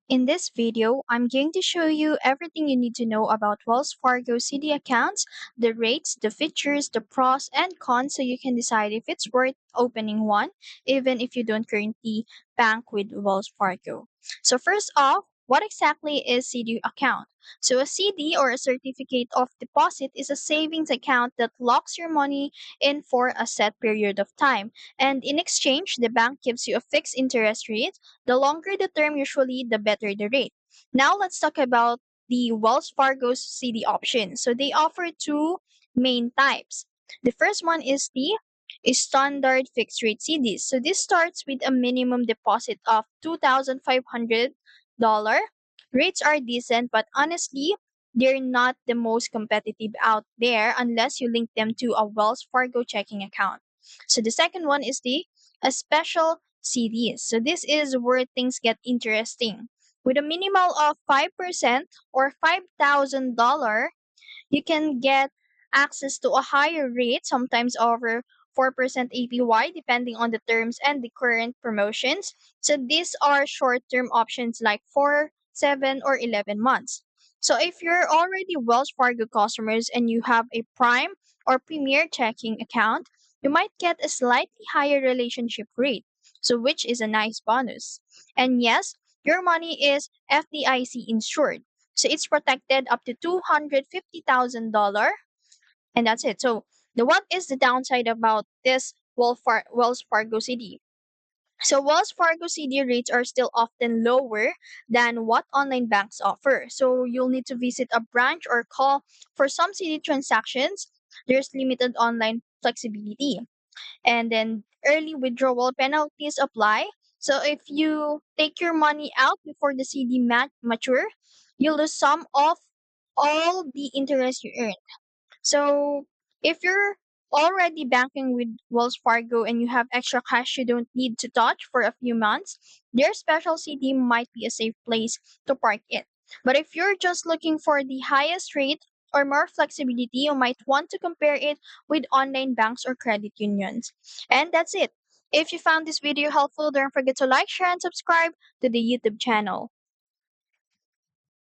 In this video, I'm going to show you everything you need to know about Wells Fargo CD accounts, the rates, the features, the pros and cons so you can decide if it's worth opening one, even if you don't currently bank with Wells Fargo. So first off, what exactly is CD account? So a CD or a certificate of deposit is a savings account that locks your money in for a set period of time. And in exchange, the bank gives you a fixed interest rate. The longer the term, usually, the better the rate. Now, let's talk about the Wells Fargo's CD option. So, they offer two main types. The first one is the standard fixed rate CDs. So, this starts with a minimum deposit of $2,500. Rates are decent, but honestly, they're not the most competitive out there unless you link them to a Wells Fargo checking account. So the second one is the a special CDs. So this is where things get interesting. With a minimal of 5% or $5,000, you can get access to a higher rate, sometimes over 4% APY, depending on the terms and the current promotions. So these are short term options like 4, 7, or 11 months. So if you're already Wells Fargo customers and you have a Prime or Premier checking account, you might get a slightly higher relationship rate, so which is a nice bonus. And yes, your money is FDIC insured. So it's protected up to $250,000, and that's it. So the what is the downside about this Wells Fargo CD? So Wells Fargo CD rates are still often lower than what online banks offer. So you'll need to visit a branch or call for some CD transactions. There's limited online flexibility. And then early withdrawal penalties apply. So if you take your money out before the CD mature, you lose some of all the interest you earn. So if you're already banking with Wells Fargo and you have extra cash you don't need to touch for a few months, their special CD might be a safe place to park it. But if you're just looking for the highest rate or more flexibility, you might want to compare it with online banks or credit unions. And that's it. If you found this video helpful, don't forget to like, share, and subscribe to the YouTube channel.